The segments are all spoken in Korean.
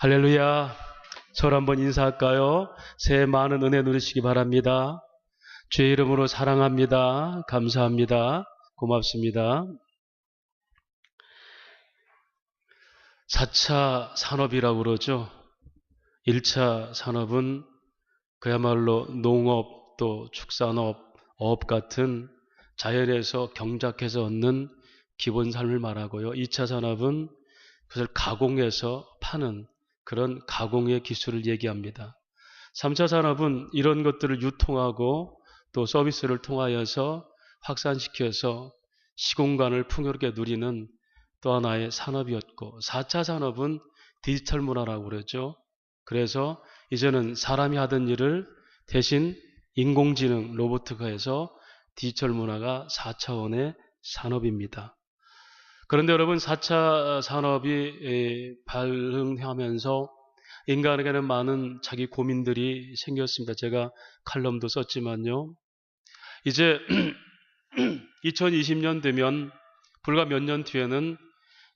할렐루야. 서로 한번 인사할까요? 새해 많은 은혜 누리시기 바랍니다. 주의 이름으로 사랑합니다. 감사합니다. 고맙습니다. 4차 산업이라고 그러죠. 1차 산업은 그야말로 농업 또 축산업, 어업 같은 자연에서 경작해서 얻는 기본 삶을 말하고요. 2차 산업은 그것을 가공해서 파는 그런 가공의 기술을 얘기합니다. 3차 산업은 이런 것들을 유통하고 또 서비스를 통하여서 확산시켜서 시공간을 풍요롭게 누리는 또 하나의 산업이었고, 4차 산업은 디지털 문화라고 그러죠. 그래서 이제는 사람이 하던 일을 대신 인공지능, 로봇가 해서 디지털 문화가 4차원의 산업입니다. 그런데 여러분, 4차 산업이 발흥하면서 인간에게는 많은 자기 고민들이 생겼습니다. 제가 칼럼도 썼지만요. 이제 2020년 되면 불과 몇 년 뒤에는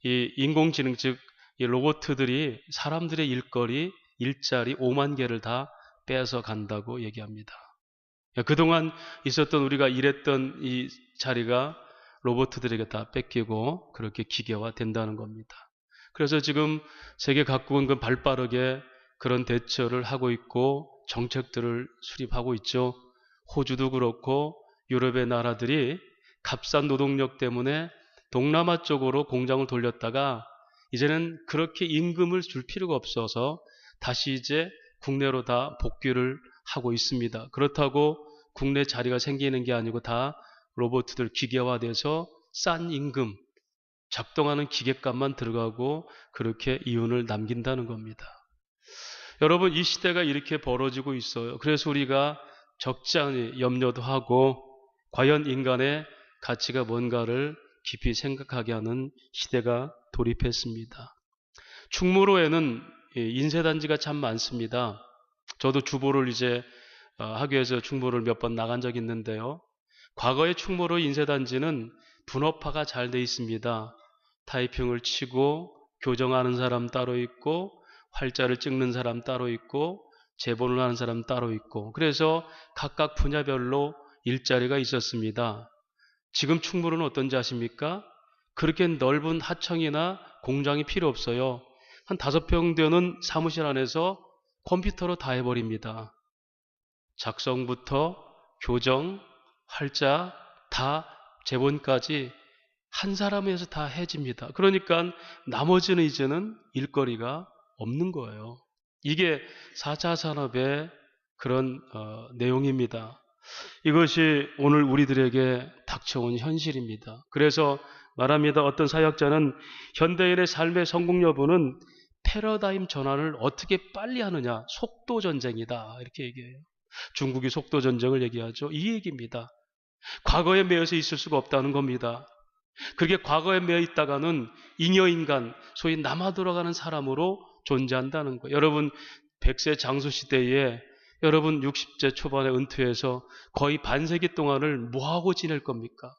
이 인공지능, 즉 이 로봇들이 사람들의 일거리, 일자리 5만 개를 다 빼앗아 간다고 얘기합니다. 그동안 있었던 우리가 일했던 이 자리가 로봇들에게 다 뺏기고 그렇게 기계화 된다는 겁니다. 그래서 지금 세계 각국은 그 발빠르게 그런 대처를 하고 있고 정책들을 수립하고 있죠. 호주도 그렇고 유럽의 나라들이 값싼 노동력 때문에 동남아 쪽으로 공장을 돌렸다가 이제는 그렇게 임금을 줄 필요가 없어서 다시 이제 국내로 다 복귀를 하고 있습니다. 그렇다고 국내 자리가 생기는 게 아니고 다 로봇들 기계화돼서 싼 임금, 작동하는 기계값만 들어가고 그렇게 이윤을 남긴다는 겁니다. 여러분, 이 시대가 이렇게 벌어지고 있어요. 그래서 우리가 적잖이 염려도 하고 과연 인간의 가치가 뭔가를 깊이 생각하게 하는 시대가 돌입했습니다. 충무로에는 인쇄단지가 참 많습니다. 저도 주보를 이제 하기 위해서 충무로를 몇 번 나간 적이 있는데요. 과거의 충무로 인쇄단지는 분업화가 잘 돼 있습니다. 타이핑을 치고 교정하는 사람 따로 있고 활자를 찍는 사람 따로 있고 제본을 하는 사람 따로 있고, 그래서 각각 분야별로 일자리가 있었습니다. 지금 충무로는 어떤지 아십니까? 그렇게 넓은 하청이나 공장이 필요 없어요. 한 5평 되는 사무실 안에서 컴퓨터로 다 해버립니다. 작성부터 교정, 활자, 다 제본까지 한 사람에 의해서 다 해집니다. 그러니까 나머지는 이제는 일거리가 없는 거예요. 이게 4차 산업의 그런 내용입니다. 이것이 오늘 우리들에게 닥쳐온 현실입니다. 그래서 말합니다. 어떤 사역자는 현대인의 삶의 성공 여부는 패러다임 전환을 어떻게 빨리 하느냐, 속도 전쟁이다, 이렇게 얘기해요. 중국이 속도 전쟁을 얘기하죠. 이 얘기입니다. 과거에 매여서 있을 수가 없다는 겁니다. 그게 과거에 매여 있다가는 잉여인간, 소위 남아 돌아가는 사람으로 존재한다는 거예요. 여러분, 100세 장수 시대에 여러분 60세 초반에 은퇴해서 거의 반세기 동안을 뭐하고 지낼 겁니까?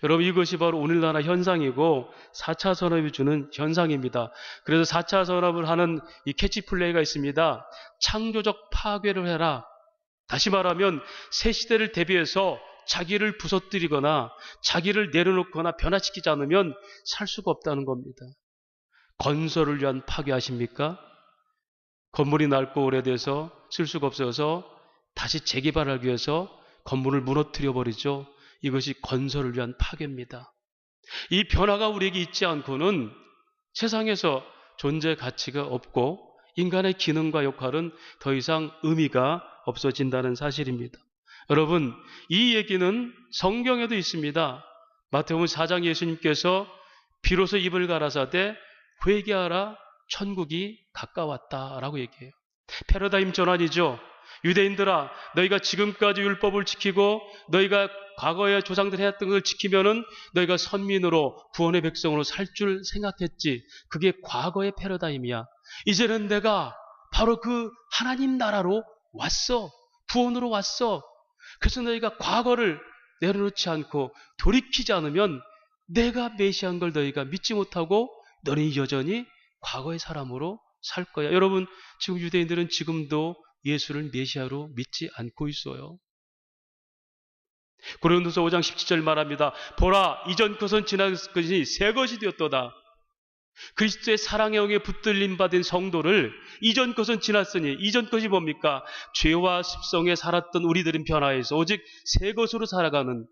여러분, 이것이 바로 오늘날 현상이고 4차 산업이 주는 현상입니다. 그래서 4차 산업을 하는 이 캐치플레이가 있습니다. 창조적 파괴를 해라. 다시 말하면 새 시대를 대비해서 자기를 부서뜨리거나 자기를 내려놓거나 변화시키지 않으면 살 수가 없다는 겁니다. 건설을 위한 파괴하십니까? 건물이 낡고 오래돼서 쓸 수가 없어서 다시 재개발하기 위해서 건물을 무너뜨려 버리죠. 이것이 건설을 위한 파괴입니다. 이 변화가 우리에게 있지 않고는 세상에서 존재 가치가 없고 인간의 기능과 역할은 더 이상 의미가 없어진다는 사실입니다. 여러분, 이 얘기는 성경에도 있습니다. 마태복음 4장 예수님께서 비로소 입을 가라사대 회개하라, 천국이 가까웠다라고 얘기해요. 패러다임 전환이죠. 유대인들아, 너희가 지금까지 율법을 지키고 너희가 과거에 조상들이 했던 것을 지키면은 너희가 선민으로 구원의 백성으로 살 줄 생각했지. 그게 과거의 패러다임이야. 이제는 내가 바로 그 하나님 나라로 왔어. 구원으로 왔어. 그래서 너희가 과거를 내려놓지 않고 돌이키지 않으면 내가 메시아인 걸 너희가 믿지 못하고 너희 여전히 과거의 사람으로 살 거야. 여러분, 지금 유대인들은 지금도 예수를 메시아로 믿지 않고 있어요. 고린도서 5장 17절 말합니다. 보라, 이전 것은 지나갔으니 새 것이 되었도다. 그리스도의 사랑의 영에 붙들림 받은 성도를 이전 것은 지났으니, 이전 것이 뭡니까? 죄와 습성에 살았던 우리들은 변화해서 오직 새 것으로 살아가는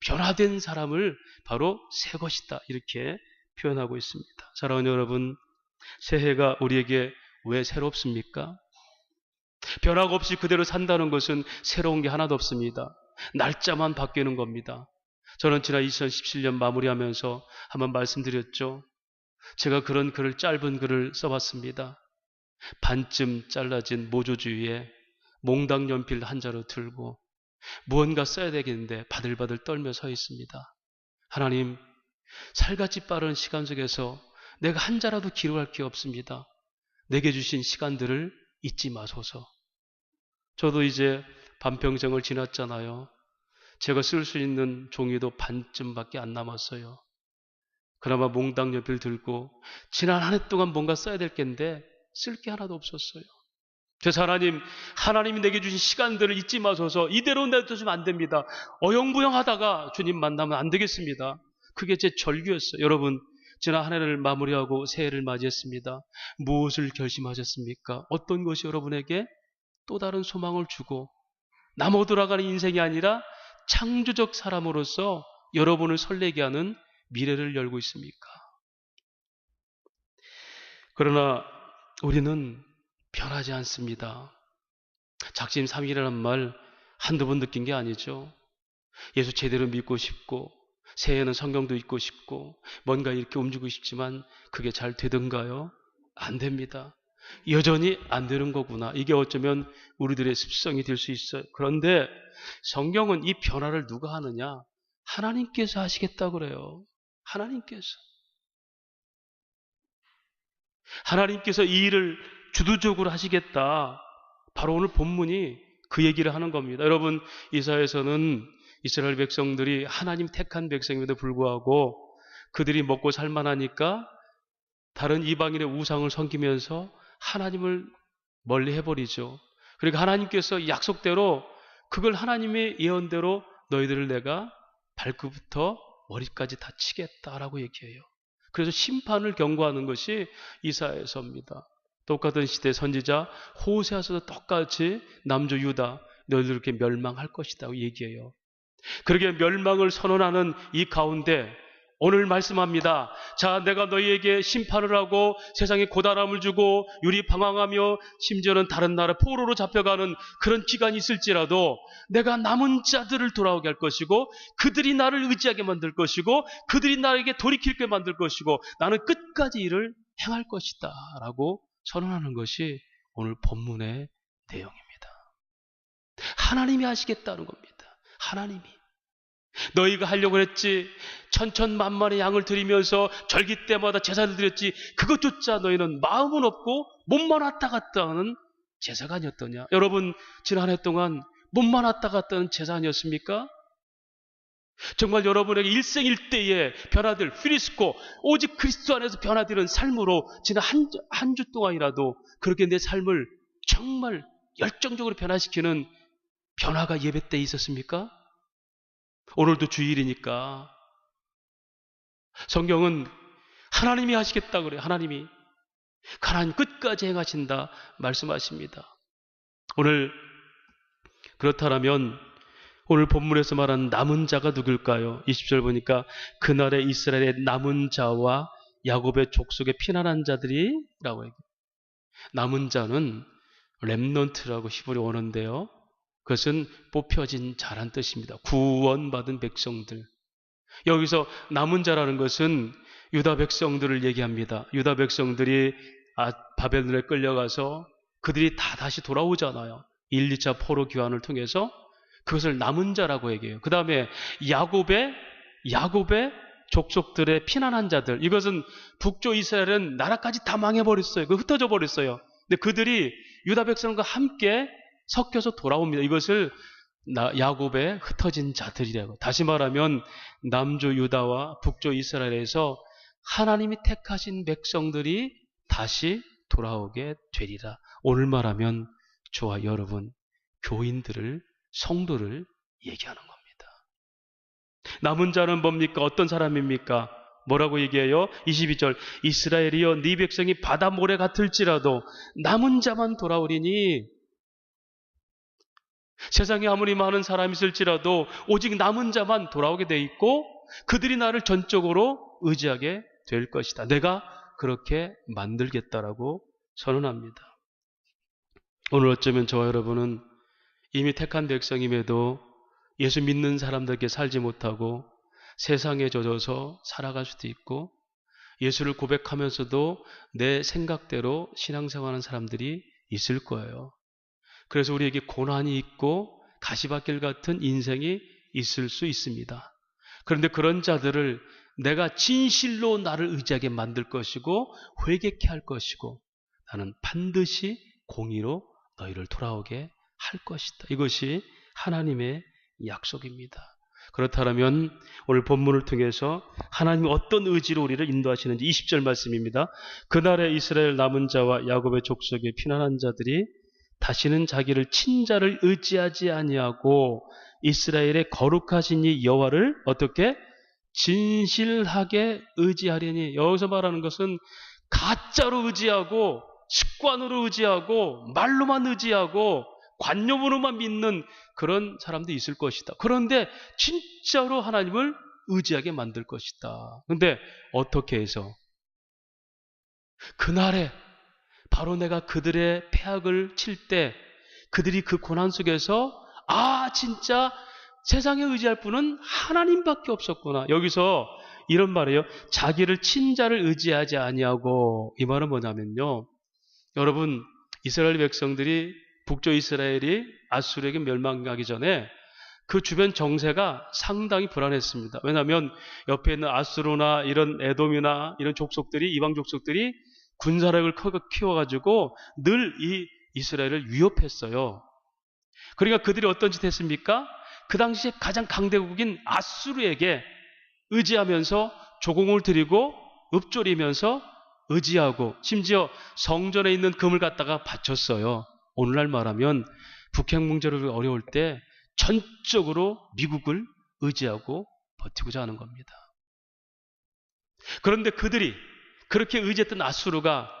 변화된 사람을 바로 새 것이다, 이렇게 표현하고 있습니다. 사랑하는 여러분, 새해가 우리에게 왜 새롭습니까? 변화가 없이 그대로 산다는 것은 새로운 게 하나도 없습니다. 날짜만 바뀌는 겁니다. 저는 지난 2017년 마무리하면서 한번 말씀드렸죠. 제가 그런 글을, 짧은 글을 써봤습니다. 반쯤 잘라진 모조주의에 몽당 연필 한 자루 들고 무언가 써야 되겠는데 바들바들 떨며 서 있습니다. 하나님, 살같이 빠른 시간 속에서 내가 한 자라도 기록할 게 없습니다. 내게 주신 시간들을 잊지 마소서. 저도 이제 반평생을 지났잖아요. 제가 쓸 수 있는 종이도 반쯤밖에 안 남았어요. 그나마 몽당 연필 들고 지난 한 해 동안 뭔가 써야 될 겐데 쓸 게 하나도 없었어요. 그래서 하나님이 내게 주신 시간들을 잊지 마소서. 이대로 내두시면 안 됩니다. 어영부영하다가 주님 만나면 안 되겠습니다. 그게 제 절규였어요. 여러분, 지난 한 해를 마무리하고 새해를 맞이했습니다. 무엇을 결심하셨습니까? 어떤 것이 여러분에게 또 다른 소망을 주고 남어 돌아가는 인생이 아니라 창조적 사람으로서 여러분을 설레게 하는 미래를 열고 있습니까? 그러나 우리는 변하지 않습니다. 작심삼일이라는 말 한두 번 느낀 게 아니죠. 예수 제대로 믿고 싶고 새해에는 성경도 읽고 싶고 뭔가 이렇게 움직이고 싶지만 그게 잘 되던가요? 안 됩니다. 여전히 안 되는 거구나. 이게 어쩌면 우리들의 습성이 될 수 있어요. 그런데 성경은 이 변화를 누가 하느냐? 하나님께서 하시겠다고 그래요. 하나님께서 이 일을 주도적으로 하시겠다. 바로 오늘 본문이 그 얘기를 하는 겁니다. 여러분, 이사야에서는 이스라엘 백성들이 하나님 택한 백성임에도 불구하고 그들이 먹고 살만하니까 다른 이방인의 우상을 섬기면서 하나님을 멀리 해버리죠. 그러니까 하나님께서 약속대로 그걸 하나님의 예언대로 너희들을 내가 발끝부터 머리까지 다 치겠다라고 얘기해요. 그래서 심판을 경고하는 것이 이사야서입니다. 똑같은 시대 선지자 호세아서도 똑같이 남조 유다 너희들 이렇게 멸망할 것이라고 얘기해요. 그렇게 멸망을 선언하는 이 가운데 오늘 말씀합니다. 자, 내가 너희에게 심판을 하고 세상에 고단함을 주고 유리방황하며 심지어는 다른 나라 포로로 잡혀가는 그런 기간이 있을지라도 내가 남은 자들을 돌아오게 할 것이고 그들이 나를 의지하게 만들 것이고 그들이 나에게 돌이키게 만들 것이고 나는 끝까지 이를 행할 것이다 라고 선언하는 것이 오늘 본문의 내용입니다. 하나님이 하시겠다는 겁니다. 하나님이. 너희가 하려고 했지 천천만만의 양을 드리면서 절기 때마다 제사를 드렸지 그것조차 너희는 마음은 없고 몸만 왔다 갔다 하는 제사가 아니었더냐. 여러분, 지난 해 동안 몸만 왔다 갔다 하는 제사 아니었습니까? 정말 여러분에게 일생일대의 변화될 휘리스코 오직 그리스도 안에서 변화되는 삶으로 지난 한 주 동안이라도 그렇게 내 삶을 정말 열정적으로 변화시키는 변화가 예배 때 있었습니까? 오늘도 주일이니까 성경은 하나님이 하시겠다 그래요. 하나님 끝까지 행하신다 말씀하십니다. 오늘 그렇다면 오늘 본문에서 말하는 남은 자가 누굴까요? 20절 보니까 그날에 이스라엘의 남은 자와 야곱의 족속의 피난한 자들이 라고 얘기해요. 남은 자는 렘넌트라고 히브리 원어인데요. 그것은 뽑혀진 자란 뜻입니다. 구원받은 백성들. 여기서 남은 자라는 것은 유다 백성들을 얘기합니다. 유다 백성들이 바벨론에 끌려가서 그들이 다 다시 돌아오잖아요. 1, 2차 포로 교환을 통해서 그것을 남은 자라고 얘기해요. 그 다음에 야곱의 족속들의 피난한 자들. 이것은 북쪽 이스라엘은 나라까지 다 망해버렸어요. 흩어져 버렸어요. 근데 그들이 유다 백성과 함께 섞여서 돌아옵니다. 이것을 야곱의 흩어진 자들이라고. 다시 말하면 남조 유다와 북조 이스라엘에서 하나님이 택하신 백성들이 다시 돌아오게 되리라. 오늘 말하면 저와 여러분, 교인들을, 성도를 얘기하는 겁니다. 남은 자는 뭡니까? 어떤 사람입니까? 뭐라고 얘기해요? 22절, 이스라엘이여 네 백성이 바다 모래 같을지라도 남은 자만 돌아오리니. 세상에 아무리 많은 사람이 있을지라도 오직 남은 자만 돌아오게 돼 있고 그들이 나를 전적으로 의지하게 될 것이다. 내가 그렇게 만들겠다라고 선언합니다. 오늘 어쩌면 저와 여러분은 이미 택한 백성임에도 예수 믿는 사람들께 살지 못하고 세상에 젖어서 살아갈 수도 있고 예수를 고백하면서도 내 생각대로 신앙생활하는 사람들이 있을 거예요. 그래서 우리에게 고난이 있고 가시밭길 같은 인생이 있을 수 있습니다. 그런데 그런 자들을 내가 진실로 나를 의지하게 만들 것이고 회개케 할 것이고 나는 반드시 공의로 너희를 돌아오게 할 것이다. 이것이 하나님의 약속입니다. 그렇다면 오늘 본문을 통해서 하나님이 어떤 의지로 우리를 인도하시는지 20절 말씀입니다. 그날에 이스라엘 남은 자와 야곱의 족속의 피난한 자들이 다시는 자기를 친자를 의지하지 아니하고 이스라엘의 거룩하신 이 여호와를 어떻게 진실하게 의지하려니. 여기서 말하는 것은 가짜로 의지하고 습관으로 의지하고 말로만 의지하고 관념으로만 믿는 그런 사람도 있을 것이다. 그런데 진짜로 하나님을 의지하게 만들 것이다. 그런데 어떻게 해서? 그날에 바로 내가 그들의 폐악을 칠 때 그들이 그 고난 속에서 진짜 세상에 의지할 분은 하나님밖에 없었구나. 여기서 이런 말이에요. 자기를 친자를 의지하지 아니하고. 이 말은 뭐냐면요. 여러분, 이스라엘 백성들이 북쪽 이스라엘이 아수르에게 멸망하기 전에 그 주변 정세가 상당히 불안했습니다. 왜냐하면 옆에 있는 아수르나 이런 에돔이나 이런 족속들이, 이방 족속들이 군사력을 키워가지고 늘 이 이스라엘을 위협했어요. 그러니까 그들이 어떤 짓 했습니까? 그 당시에 가장 강대국인 아수르에게 의지하면서 조공을 드리고 읊조리면서 의지하고 심지어 성전에 있는 금을 갖다가 바쳤어요. 오늘날 말하면 북핵 문제로 어려울 때 전적으로 미국을 의지하고 버티고자 하는 겁니다. 그런데 그들이 그렇게 의지했던 아수르가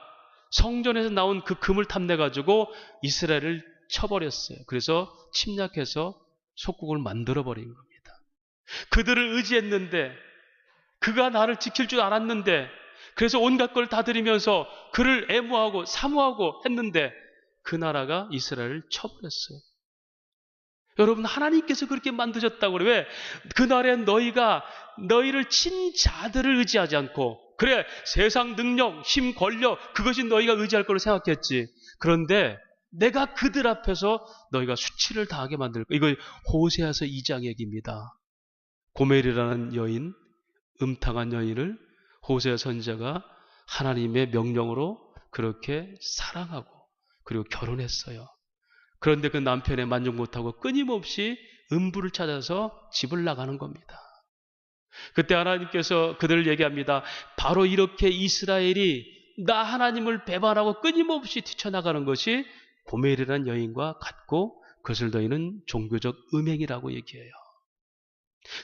성전에서 나온 그 금을 탐내가지고 이스라엘을 쳐버렸어요. 그래서 침략해서 속국을 만들어버린 겁니다. 그들을 의지했는데 그가 나를 지킬 줄 알았는데 그래서 온갖 걸 다 드리면서 그를 애무하고 사모하고 했는데 그 나라가 이스라엘을 쳐버렸어요. 여러분, 하나님께서 그렇게 만드셨다고 그래요. 왜? 그날에 너희가 너희를 친 자들을 의지하지 않고 그래 세상 능력, 힘, 권력 그것이 너희가 의지할 거로 생각했지. 그런데 내가 그들 앞에서 너희가 수치를 당하게 만들 거야. 이거 호세아서 2장 얘기입니다. 고멜이라는 여인, 음탕한 여인을 호세아 선지자가 하나님의 명령으로 그렇게 사랑하고 그리고 결혼했어요. 그런데 그 남편에 만족 못하고 끊임없이 음부를 찾아서 집을 나가는 겁니다. 그때 하나님께서 그들을 얘기합니다. 바로 이렇게 이스라엘이 나 하나님을 배반하고 끊임없이 뛰쳐나가는 것이 고멜이라는 여인과 같고 그것을 너희는 종교적 음행이라고 얘기해요.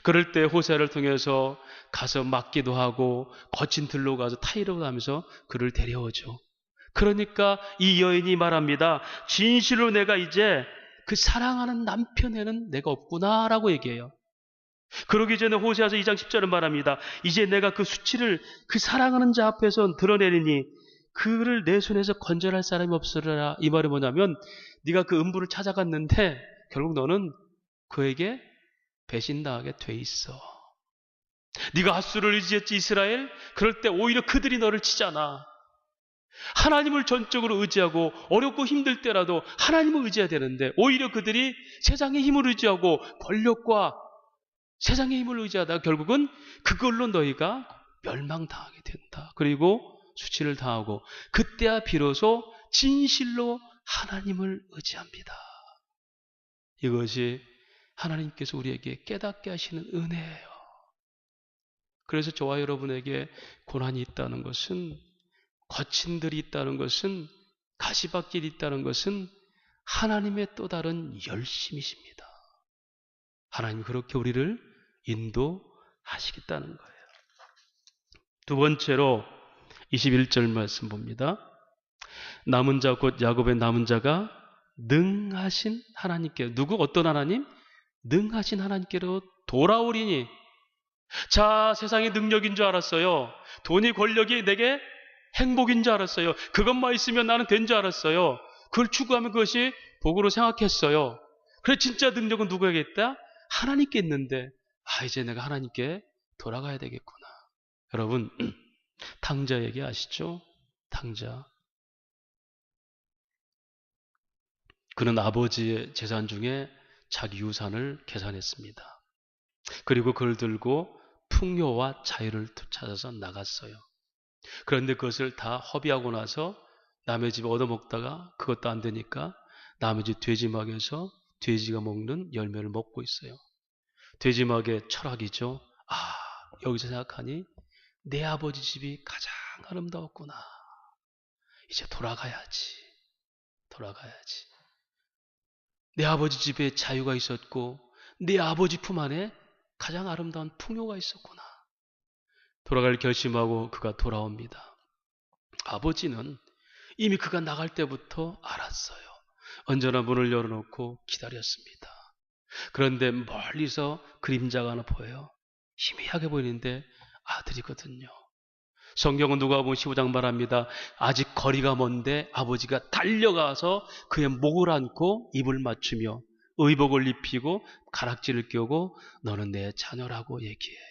그럴 때 호세아를 통해서 가서 맞기도 하고 거친 들로 가서 타이르고 하면서 그를 데려오죠. 그러니까 이 여인이 말합니다. 진실로 내가 이제 그 사랑하는 남편에는 내가 없구나라고 얘기해요. 그러기 전에 호세아서 2장 10절은 말합니다. 이제 내가 그 수치를 그 사랑하는 자 앞에서 드러내리니 그를 내 손에서 건져낼 사람이 없으리라. 이 말이 뭐냐면 네가 그 음부를 찾아갔는데 결국 너는 그에게 배신당하게 돼 있어. 네가 아수르를 의지했지 이스라엘? 그럴 때 오히려 그들이 너를 치잖아. 하나님을 전적으로 의지하고 어렵고 힘들 때라도 하나님을 의지해야 되는데 오히려 그들이 세상의 힘을 의지하고 권력과 세상의 힘을 의지하다가 결국은 그걸로 너희가 멸망당하게 된다. 그리고 수치를 당하고 그때야 비로소 진실로 하나님을 의지합니다. 이것이 하나님께서 우리에게 깨닫게 하시는 은혜예요. 그래서 저와 여러분에게 고난이 있다는 것은 거친들이 있다는 것은, 가시밭길이 있다는 것은 하나님의 또 다른 열심이십니다. 하나님 그렇게 우리를 인도하시겠다는 거예요. 두 번째로 21절 말씀 봅니다. 남은 자 곧 야곱의 남은 자가 능하신 하나님께, 누구? 어떤 하나님? 능하신 하나님께로 돌아오리니. 자, 세상의 능력인 줄 알았어요. 돈이 권력이 내게 행복인 줄 알았어요. 그것만 있으면 나는 된 줄 알았어요. 그걸 추구하면 그것이 복으로 생각했어요. 그래 진짜 능력은 누구에게 있다? 하나님께 있는데, 이제 내가 하나님께 돌아가야 되겠구나. 여러분, 탕자 얘기 아시죠? 탕자. 그는 아버지의 재산 중에 자기 유산을 계산했습니다. 그리고 그걸 들고 풍요와 자유를 찾아서 나갔어요. 그런데 그것을 다 허비하고 나서 남의 집에 얻어먹다가 그것도 안 되니까 남의 집 돼지막에서 돼지가 먹는 열매를 먹고 있어요. 돼지막의 철학이죠. 여기서 생각하니 내 아버지 집이 가장 아름다웠구나. 이제 돌아가야지. 내 아버지 집에 자유가 있었고 내 아버지 품 안에 가장 아름다운 풍요가 있었구나. 돌아갈 결심하고 그가 돌아옵니다. 아버지는 이미 그가 나갈 때부터 알았어요. 언제나 문을 열어놓고 기다렸습니다. 그런데 멀리서 그림자가 하나 보여요. 희미하게 보이는데 아들이거든요. 성경은 누가복음 15장 말합니다. 아직 거리가 먼데 아버지가 달려가서 그의 목을 안고 입을 맞추며 의복을 입히고 가락지를 껴고 너는 내 자녀라고 얘기해요.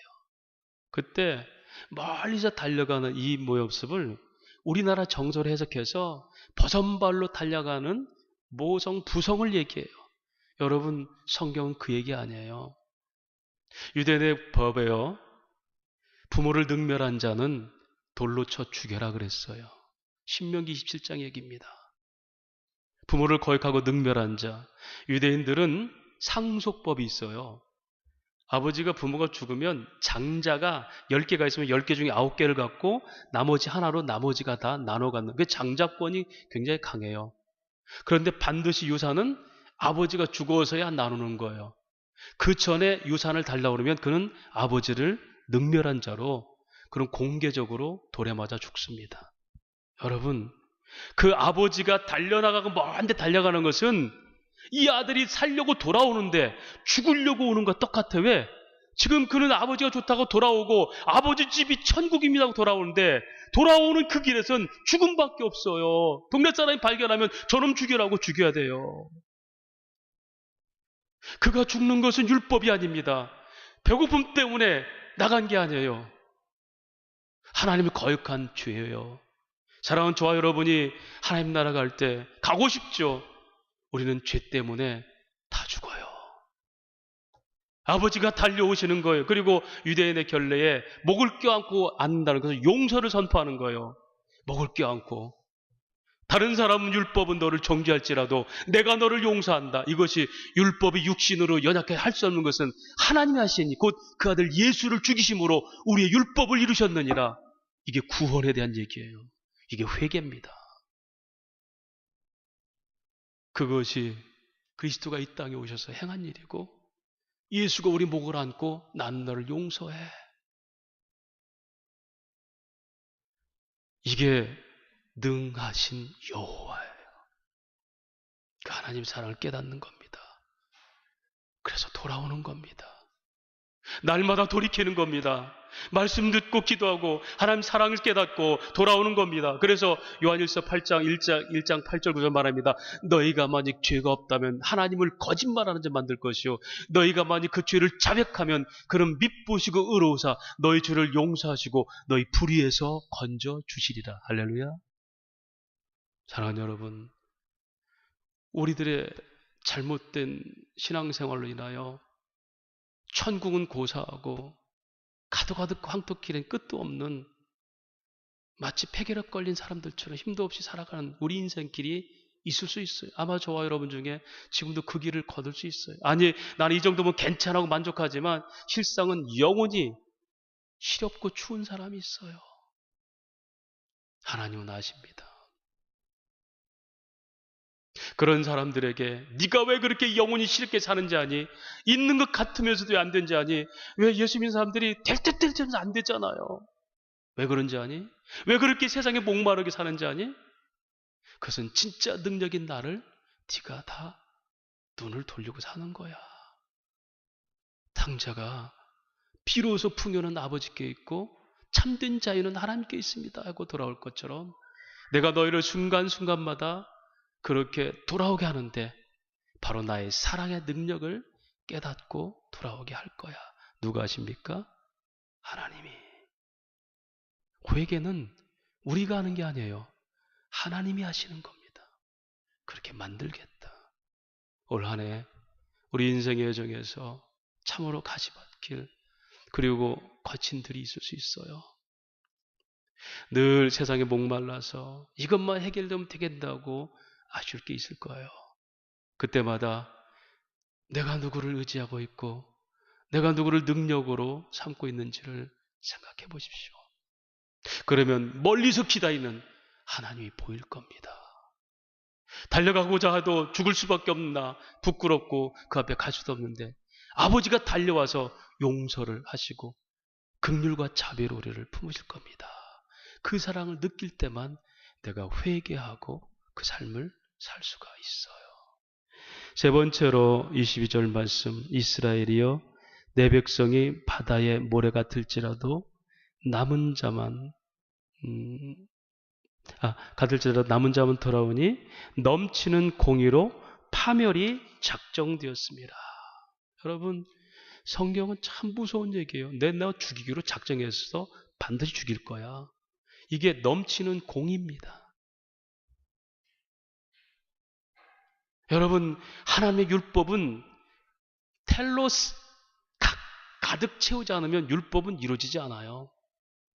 그때 멀리서 달려가는 이 모습을 우리나라 정서로 해석해서 버선발로 달려가는 모성, 부성을 얘기해요. 여러분, 성경은 그 얘기 아니에요. 유대인의 법에요. 부모를 능멸한 자는 돌로 쳐 죽여라 그랬어요. 신명기 27장 얘기입니다. 부모를 거역하고 능멸한 자. 유대인들은 상속법이 있어요. 아버지가 부모가 죽으면 장자가 10개가 있으면 10개 중에 9개를 갖고 나머지 하나로 나머지가 다 나눠 갖는, 그 장자권이 굉장히 강해요. 그런데 반드시 유산은 아버지가 죽어서야 나누는 거예요. 그 전에 유산을 달라고 그러면 그는 아버지를 능멸한 자로 그는 공개적으로 돌에 맞아 죽습니다. 여러분, 그 아버지가 달려나가고 먼데 달려가는 것은 이 아들이 살려고 돌아오는데 죽으려고 오는 것과 똑같아. 왜? 지금 그는 아버지가 좋다고 돌아오고 아버지 집이 천국입니다 돌아오는데 돌아오는 그 길에선 죽음밖에 없어요. 동네 사람이 발견하면 저놈 죽여라고 죽여야 돼요. 그가 죽는 것은 율법이 아닙니다. 배고픔 때문에 나간 게 아니에요. 하나님을 거역한 죄예요. 사랑하는 저와 여러분이 하나님 나라 갈 때 가고 싶죠. 우리는 죄 때문에 다 죽어요. 아버지가 달려오시는 거예요. 그리고 유대인의 결례에 목을 껴안고 앉는다는 것은 용서를 선포하는 거예요. 목을 껴안고. 다른 사람은 율법은 너를 정죄할지라도 내가 너를 용서한다. 이것이 율법이 육신으로 연약하게 할 수 없는 것은 하나님이 하시니 곧 그 아들 예수를 죽이심으로 우리의 율법을 이루셨느니라. 이게 구원에 대한 얘기예요. 이게 회개입니다. 그것이 그리스도가 이 땅에 오셔서 행한 일이고 예수가 우리 목을 안고 난 너를 용서해. 이게 능하신 여호와예요. 그 하나님 사랑을 깨닫는 겁니다. 그래서 돌아오는 겁니다. 날마다 돌이키는 겁니다. 말씀 듣고 기도하고 하나님 사랑을 깨닫고 돌아오는 겁니다. 그래서 요한일서 8장 1장 8절 9절 말합니다. 너희가 만약 죄가 없다면 하나님을 거짓말하는 자 만들 것이요 너희가 만약 그 죄를 자백하면 그는 밉보시고 의로우사 너희 죄를 용서하시고 너희 불의에서 건져 주시리라. 할렐루야. 사랑하는 여러분, 우리들의 잘못된 신앙생활로 인하여 천국은 고사하고 가득가득 황토길엔 끝도 없는 마치 폐결핵 걸린 사람들처럼 힘도 없이 살아가는 우리 인생길이 있을 수 있어요. 아마 저와 여러분 중에 지금도 그 길을 거둘 수 있어요. 아니, 나는 이 정도면 괜찮아고 만족하지만 실상은 영원히 시렵고 추운 사람이 있어요. 하나님은 아십니다. 그런 사람들에게 네가 왜 그렇게 영혼이 싫게 사는지 아니? 있는 것 같으면서도 왜 안 되는지 아니? 왜 예수 믿는 사람들이 될 듯 될 듯 안 되잖아요. 왜 그런지 아니? 왜 그렇게 세상에 목마르게 사는지 아니? 그것은 진짜 능력인 나를 네가 다 눈을 돌리고 사는 거야. 탕자가 비로소 풍요는 아버지께 있고 참된 자유는 하나님께 있습니다 하고 돌아올 것처럼 내가 너희를 순간순간마다 그렇게 돌아오게 하는데 바로 나의 사랑의 능력을 깨닫고 돌아오게 할 거야. 누가 하십니까? 하나님이. 회개는 우리가 하는 게 아니에요. 하나님이 하시는 겁니다. 그렇게 만들겠다. 올 한 해 우리 인생의 여정에서 참으로 가시밭길 그리고 거친 들이 있을 수 있어요. 늘 세상에 목말라서 이것만 해결되면 되겠다고 아쉬울 게 있을 거예요. 그때마다 내가 누구를 의지하고 있고 내가 누구를 능력으로 삼고 있는지를 생각해 보십시오. 그러면 멀리서 기다리는 하나님이 보일 겁니다. 달려가고자 해도 죽을 수밖에 없나 부끄럽고 그 앞에 갈 수도 없는데 아버지가 달려와서 용서를 하시고 긍휼과 자비로 우리를 품으실 겁니다. 그 사랑을 느낄 때만 내가 회개하고 그 삶을 살 수가 있어요. 세 번째로 22절 말씀, 이스라엘이여 내 백성이 바다의 모래 같을지라도 남은 자만 같을지라도 남은 자만 돌아오니 넘치는 공의로 파멸이 작정되었습니다. 여러분, 성경은 참 무서운 얘기예요. 너 죽이기로 작정했어. 반드시 죽일 거야. 이게 넘치는 공의입니다. 여러분, 하나님의 율법은 텔로스 가득 채우지 않으면 율법은 이루어지지 않아요.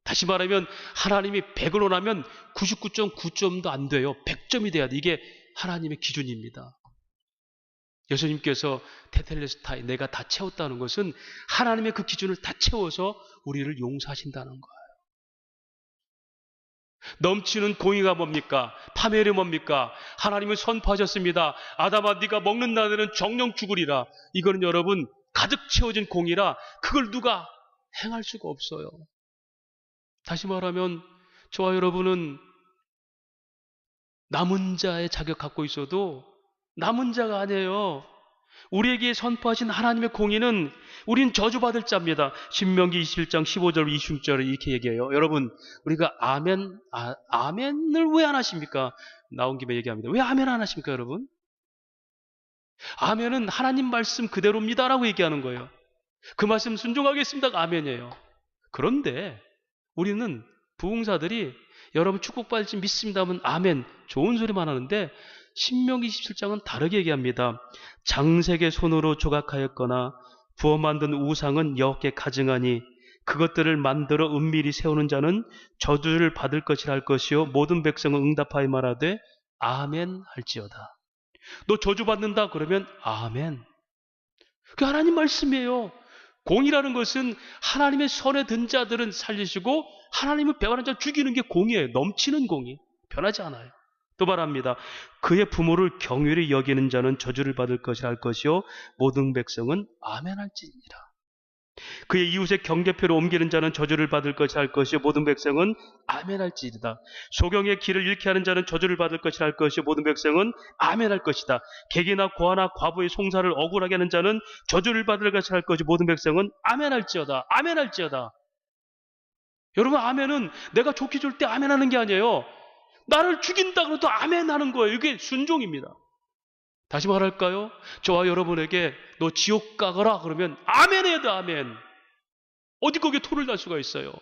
다시 말하면 하나님이 100을 원하면 99.9점도 안 돼요. 100점이 돼야 돼. 이게 하나님의 기준입니다. 예수님께서 테텔레스타이 내가 다 채웠다는 것은 하나님의 그 기준을 다 채워서 우리를 용서하신다는 거예요. 넘치는 공의가 뭡니까? 파멸이 뭡니까? 하나님은 선포하셨습니다. 아담아 네가 먹는 날에는 정령 죽으리라. 이거는 여러분 가득 채워진 공의라 그걸 누가 행할 수가 없어요. 다시 말하면 저와 여러분은 남은 자의 자격 갖고 있어도 남은 자가 아니에요. 우리에게 선포하신 하나님의 공의는 우린 저주받을 자입니다. 신명기 21장 15절 26절에 이렇게 얘기해요. 여러분 우리가 아멘을 왜 안 하십니까? 나온 김에 얘기합니다. 왜 아멘 안 하십니까 여러분? 아멘은 하나님 말씀 그대로입니다 라고 얘기하는 거예요. 그 말씀 순종하겠습니다가 아멘이에요. 그런데 우리는 부흥사들이 여러분 축복받을 줄 믿습니다 하면 아멘 좋은 소리만 하는데 신명기 27장은 다르게 얘기합니다. 장색의 손으로 조각하였거나 부어 만든 우상은 여호와께 가증하니 그것들을 만들어 은밀히 세우는 자는 저주를 받을 것이라 할 것이요 모든 백성은 응답하여 말하되 아멘 할지어다. 너 저주받는다 그러면 아멘. 그게 하나님 말씀이에요. 공의라는 것은 하나님의 손에 든 자들은 살리시고 하나님을 배반한 자 죽이는 게 공의예요. 넘치는 공의. 변하지 않아요. 또 말합니다. 그의 부모를 경휼히 여기는 자는 저주를 받을 것이라 할 것이요 모든 백성은 아멘할지니라. 그의 이웃의 경계표를 옮기는 자는 저주를 받을 것이라 할 것이요 모든 백성은 아멘할지이다. 소경의 길을 잃게 하는 자는 저주를 받을 것이라 할 것이요 모든 백성은 아멘할 것이다. 객이나 고아나 과부의 송사를 억울하게 하는 자는 저주를 받을 것이라 할 것이요 모든 백성은 아멘할지어다. 아멘할지어다. 여러분 아멘은 내가 좋게 줄 때 아멘하는 게 아니에요. 나를 죽인다 그래도 아멘하는 거예요. 이게 순종입니다. 다시 말할까요? 저와 여러분에게 너 지옥 가거라 그러면 아멘 해야 돼. 아멘. 어디 거기에 토를 달 수가 있어요.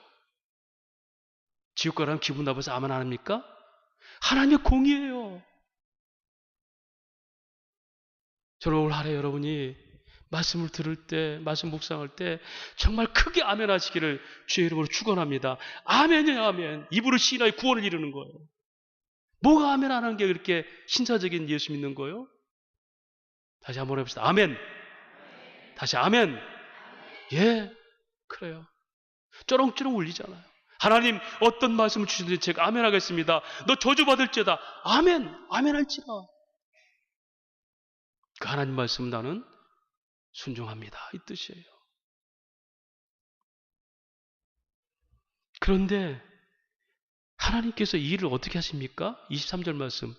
지옥 가라면 기분 나빠서 아멘 안 합니까? 하나님의 공의예요. 저는 올 한해 여러분이 말씀을 들을 때 말씀 묵상할 때 정말 크게 아멘 하시기를 주의 이름으로 축원합니다. 아멘이에요. 아멘. 입으로 시인하여 구원을 이루는 거예요. 뭐가 아멘 안 하는 게 그렇게 신사적인 예수 믿는 거예요? 다시 한번 해봅시다. 아멘. 다시 아멘. 예, 그래요. 쩌렁쩌렁 울리잖아요. 하나님 어떤 말씀을 주시든지 제가 아멘 하겠습니다. 너 저주받을지어다. 아멘. 아멘 할지라. 그 하나님 말씀 나는 순종합니다. 이 뜻이에요. 그런데 하나님께서 이 일을 어떻게 하십니까? 23절 말씀.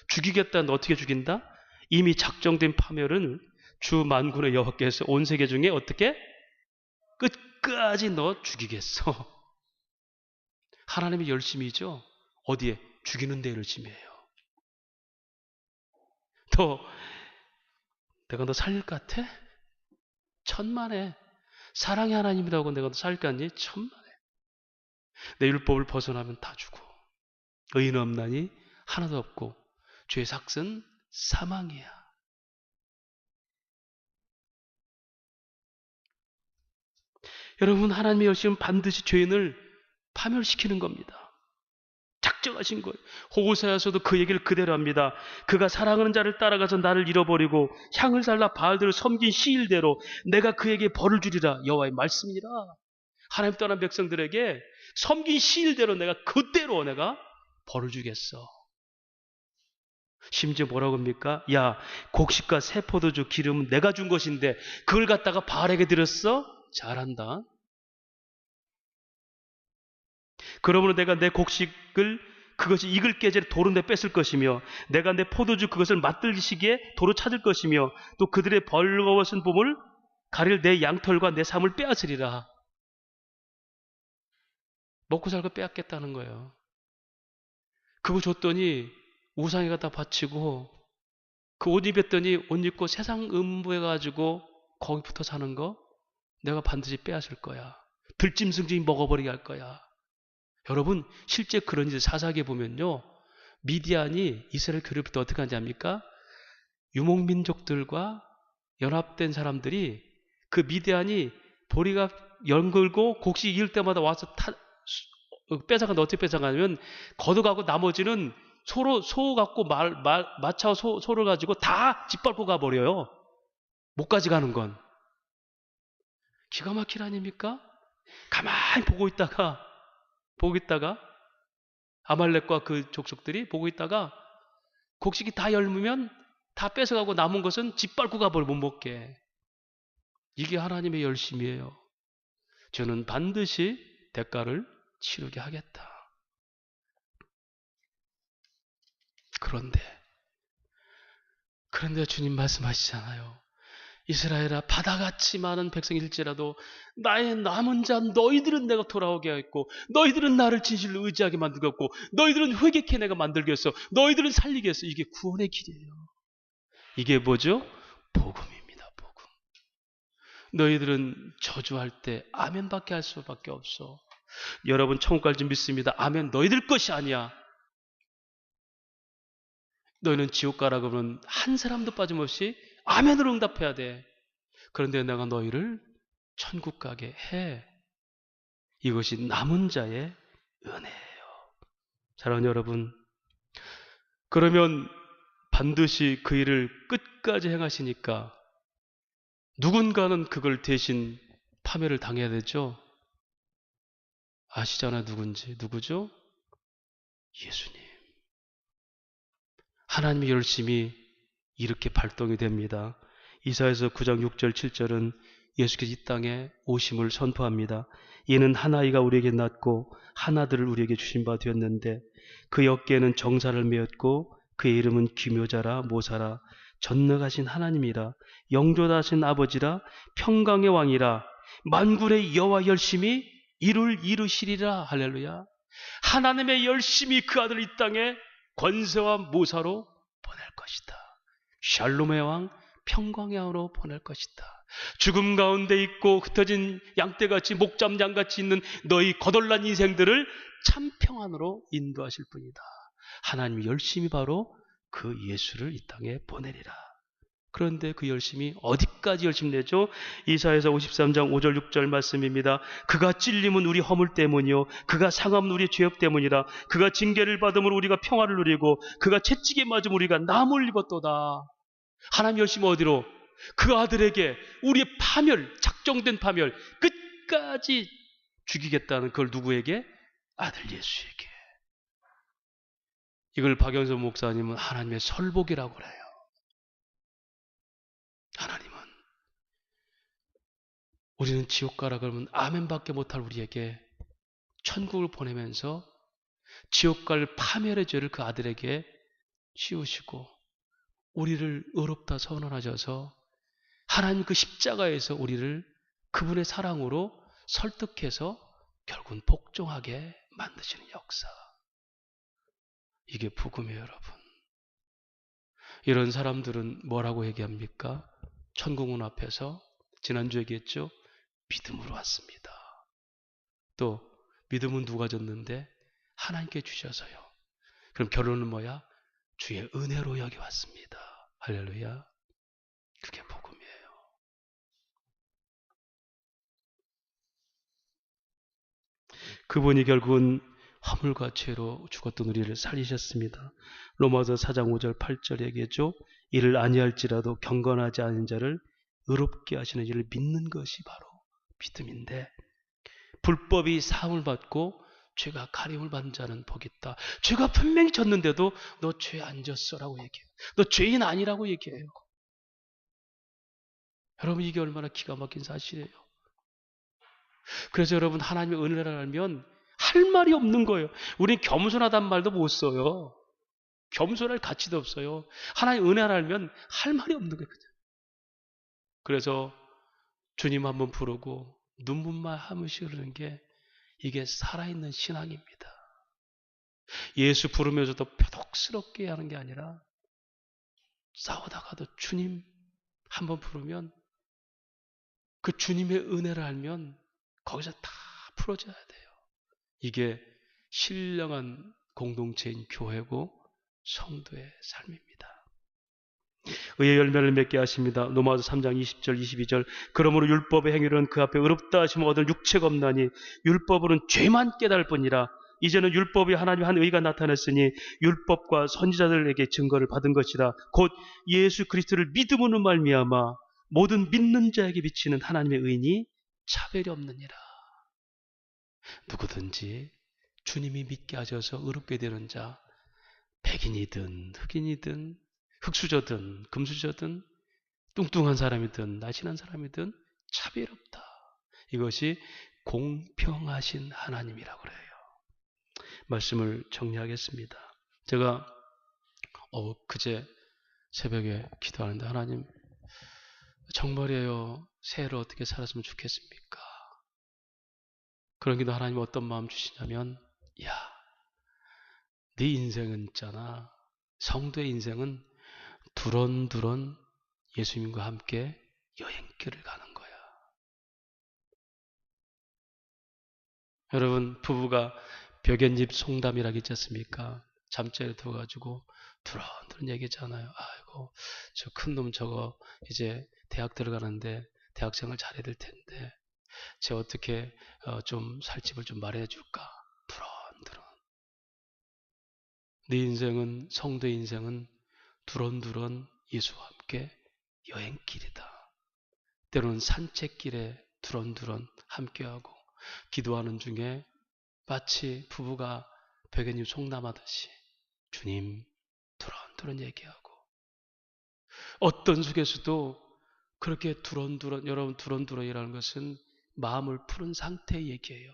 죽이겠다는 어떻게 죽인다? 이미 작정된 파멸은 주 만군의 여호와께서 온 세계 중에 어떻게? 끝까지 너 죽이겠어. 하나님이 열심히죠. 어디에? 죽이는 데 열심히 해요. 내가 너 살릴 것 같아? 천만에. 사랑의 하나님이라고 내가 너 살릴 것 같니? 천만에. 내 율법을 벗어나면 다 죽어. 의인 없나니 하나도 없고 죄의 삭은 사망이야. 여러분, 하나님의 열심은 반드시 죄인을 파멸시키는 겁니다. 작정하신 거예요. 호고사에서도 그 얘기를 그대로 합니다. 그가 사랑하는 자를 따라가서 나를 잃어버리고 향을 살라 바알들을 섬긴 시일대로 내가 그에게 벌을 주리라. 여호와의 말씀이라. 하나님 떠난 백성들에게 섬긴 시일대로 내가 그대로 내가 벌을 주겠어. 심지어 뭐라고 합니까? 야, 곡식과 새 포도주 기름은 내가 준 것인데 그걸 갖다가 바알에게 드렸어? 잘한다. 그러므로 내가 내 곡식을 그것이 익을 깨지에 도로 내 뺏을 것이며 내가 내 포도주 그것을 맛들기시기에 도로 찾을 것이며 또 그들의 벌거벗은 봄을 가릴 내 양털과 내 삶을 빼앗으리라. 먹고 살고 빼앗겠다는 거예요. 그거 줬더니 우상에 갖다 바치고 그 옷 입었더니 옷 입고 세상 음부해가지고 거기부터 사는 거 내가 반드시 빼앗을 거야. 들짐승들이 먹어버리게 할 거야. 여러분, 실제 그런 일을 사사기에 보면요, 미디안이 이스라엘 괴롭힐 때 어떻게 하는지 압니까? 유목민족들과 연합된 사람들이 그 미디안이 보리가 연글고 곡식 익을 때마다 와서 뺏어가는데 어떻게 뺏어가냐면 걷어가고 나머지는 소 갖고 마차와 소를 가지고 다 짓밟고 가버려요. 못 가져가는 건. 기가 막힐 아닙니까? 가만히 보고 있다가 아말렉과 그 족속들이 보고 있다가 곡식이 다 열무면 다 뺏어가고 남은 것은 짓밟고 가버려. 못 먹게. 이게 하나님의 열심이에요. 저는 반드시 대가를 치르게 하겠다. 그런데 주님 말씀하시잖아요. 이스라엘아, 바다같이 많은 백성일지라도 나의 남은 자 너희들은 내가 돌아오게 하겠고 너희들은 나를 진실로 의지하게 만들겠고 너희들은 회개케 내가 만들겠어. 너희들은 살리겠어. 이게 구원의 길이에요. 이게 뭐죠? 복음입니다. 복음. 너희들은 저주할 때 아멘밖에 할 수밖에 없어. 여러분 천국 갈 줄 믿습니다. 아멘 너희들 것이 아니야. 너희는 지옥 가라 그러면 한 사람도 빠짐없이 아멘으로 응답해야 돼. 그런데 내가 너희를 천국 가게 해. 이것이 남은 자의 은혜예요. 사랑하는 여러분, 그러면 반드시 그 일을 끝까지 행하시니까 누군가는 그걸 대신 파멸을 당해야 되죠. 아시잖아요, 누군지. 누구죠? 예수님. 하나님의 열심이 이렇게 발동이 됩니다. 이사야서 9장 6절 7절은 예수께서 이 땅에 오심을 선포합니다. 이는 한 아이가 우리에게 낳고 한 아들을 우리에게 주신 바 되었는데 그의 어깨에는 정사를 메었고 그의 이름은 기묘자라 모사라 전능하신 하나님이라 영존하신 아버지라 평강의 왕이라 만군의 여호와 열심히 이를 이루시리라. 할렐루야. 하나님의 열심히 그 아들을 이 땅에 권세와 모사로 보낼 것이다. 샬롬의 왕, 평강의 왕으로 보낼 것이다. 죽음 가운데 있고 흩어진 양떼같이 목잠장같이 있는 너희 거덜난 인생들을 참 평안으로 인도하실 분이다. 하나님이 열심히 바로 그 예수를 이 땅에 보내리라. 그런데 그 열심이 어디까지 열심 내죠? 이사야서 53장 5절 6절 말씀입니다. 그가 찔림은 우리 허물 때문이요 그가 상함은 우리 죄업 때문이라. 그가 징계를 받음으로 우리가 평화를 누리고 그가 채찍에 맞음 우리가 남을 입었도다. 하나님 열심히 어디로? 그 아들에게 우리의 파멸, 작정된 파멸 끝까지 죽이겠다는 그걸 누구에게? 아들 예수에게. 이걸 박영선 목사님은 하나님의 설복이라고 그래요. 하나님은 우리는 지옥 가라 그러면 아멘밖에 못할 우리에게 천국을 보내면서 지옥 갈 파멸의 죄를 그 아들에게 씌우시고 우리를 의롭다 선언하셔서 하나님 그 십자가에서 우리를 그분의 사랑으로 설득해서 결국은 복종하게 만드시는 역사. 이게 복음이에요, 여러분. 이런 사람들은 뭐라고 얘기합니까? 천국문 앞에서 지난주에 얘기했죠? 믿음으로 왔습니다. 또 믿음은 누가 줬는데? 하나님께 주셔서요. 그럼 결론은 뭐야? 주의 은혜로 여기 왔습니다. 할렐루야. 그게 복음이에요. 그분이 결국은 화물과 죄로 죽었던 우리를 살리셨습니다. 로마서 4장 5절 8절 얘기했죠. 이를 아니할지라도 경건하지 않은 자를 의롭게 하시는 이를 믿는 것이 바로 믿음인데, 불법이 사함을 받고 죄가 가림을 받는 자는 복이 있다. 죄가 분명히 졌는데도 너 죄 안 졌어라고 얘기해요. 너 죄인 아니라고 얘기해요. 여러분, 이게 얼마나 기가 막힌 사실이에요. 그래서 여러분, 하나님의 은혜를 알면 할 말이 없는 거예요. 우린 겸손하단 말도 못 써요. 겸손할 가치도 없어요. 하나님의 은혜를 알면 할 말이 없는 거예요. 그래서 주님 한번 부르고 눈물만 한 번씩 흐르는 게 이게 살아있는 신앙입니다. 예수 부르면서도 표독스럽게 하는 게 아니라 싸우다가도 주님 한번 부르면 그 주님의 은혜를 알면 거기서 다 풀어져야 돼요. 이게 신령한 공동체인 교회고 성도의 삶입니다. 의의 열매를 맺게 하십니다. 로마서 3장 20절 22절 그러므로 율법의 행위로는 그 앞에 의롭다 하심을 얻을 육체가 없나니 율법으로는 죄만 깨달을 뿐이라. 이제는 율법이 하나님의 한 의가 나타났으니 율법과 선지자들에게 증거를 받은 것이라. 곧 예수 그리스도를 믿음으로 말미암아 모든 믿는 자에게 비치는 하나님의 의인이 차별이 없느니라. 누구든지 주님이 믿게 하셔서 의롭게 되는 자, 백인이든 흑인이든 흑수저든 금수저든 뚱뚱한 사람이든 날씬한 사람이든 차별이 없다. 이것이 공평하신 하나님이라고 그래요. 말씀을 정리하겠습니다. 제가 그제 새벽에 기도하는데, 하나님 정말이에요. 새해를 어떻게 살았으면 좋겠습니까? 그런 기도 하나님 어떤 마음 주시냐면, 야, 네 인생은 있잖아. 성도의 인생은 두런두런 예수님과 함께 여행길을 가는 거야. 여러분, 부부가 벽엔잎 송담이라고 있지 않습니까? 잠자리에 들어가지고 두런두런 얘기잖아요. 아이고, 저 큰 놈 저거 이제 대학 들어가는데 대학생활 잘해야 될 텐데 쟤 어떻게 좀 살집을 좀 말해 줄까? 두런두런. 네 인생은, 성도의 인생은 두런두런 예수와 함께 여행길이다. 때로는 산책길에 두런두런 함께하고 기도하는 중에 마치 부부가 벽엔잎 송담하듯이 주님 두런두런 얘기하고, 어떤 속에서도 그렇게 두런두런, 여러분 두런두런이라는 것은 마음을 푸는 상태의 얘기예요.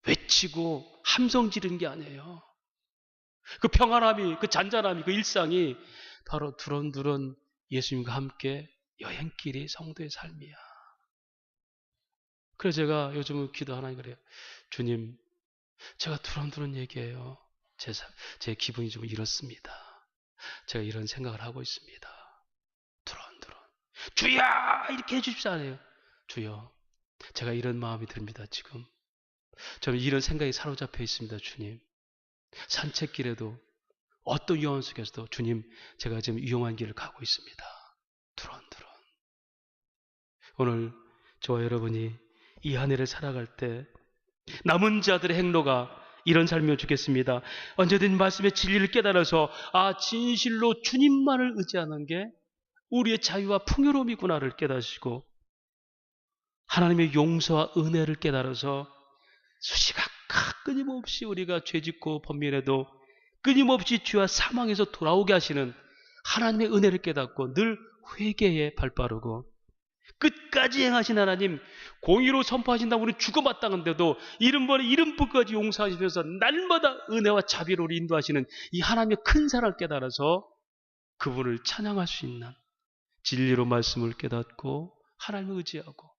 외치고 함성 지르는 게 아니에요. 그 평안함이, 그 잔잔함이, 그 일상이 바로 두런두런 예수님과 함께 여행길이 성도의 삶이야. 그래서 제가 요즘은 기도 하나님 그래요. 주님, 제가 두런두런 얘기해요. 제 기분이 좀 이렇습니다. 제가 이런 생각을 하고 있습니다. 두런두런. 주여! 이렇게 해주십시오. 안 해요. 주여, 제가 이런 마음이 듭니다. 지금 저는 이런 생각이 사로잡혀 있습니다. 주님, 산책길에도 어떤 위험한 속에서도 주님, 제가 지금 위험한 길을 가고 있습니다. 두런두런. 오늘 저와 여러분이 이 한 해를 살아갈 때 남은 자들의 행로가 이런 삶이면 좋겠습니다. 언제든 말씀의 진리를 깨달아서 진실로 주님만을 의지하는 게 우리의 자유와 풍요로움이구나를 깨닫으시고 하나님의 용서와 은혜를 깨달아서 수시각각 끊임없이 우리가 죄짓고 범민해도 끊임없이 죄와 사망에서 돌아오게 하시는 하나님의 은혜를 깨닫고 늘 회개에 발빠르고 끝까지 행하신 하나님, 공의로 선포하신다고 우리는 죽어마땅한데도 이름번까지 용서하시면서 날마다 은혜와 자비로 우리 인도하시는 이 하나님의 큰 사랑을 깨달아서 그분을 찬양할 수 있는 진리로 말씀을 깨닫고 하나님을 의지하고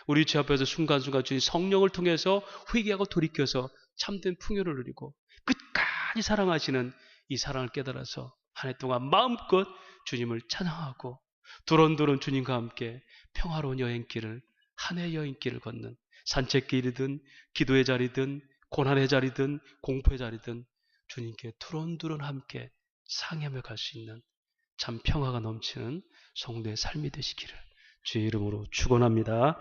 우리 주 앞에서 순간순간 주님 성령을 통해서 회개하고 돌이켜서 참된 풍요를 누리고 끝까지 사랑하시는 이 사랑을 깨달아서 한 해 동안 마음껏 주님을 찬양하고 도론도론 주님과 함께 평화로운 여행길을 한 해 여행길을 걷는 산책길이든 기도의 자리든 고난의 자리든 공포의 자리든 주님께 두런두런 함께 상의하며 갈 수 있는 참 평화가 넘치는 성도의 삶이 되시기를 주의 이름으로 축원합니다.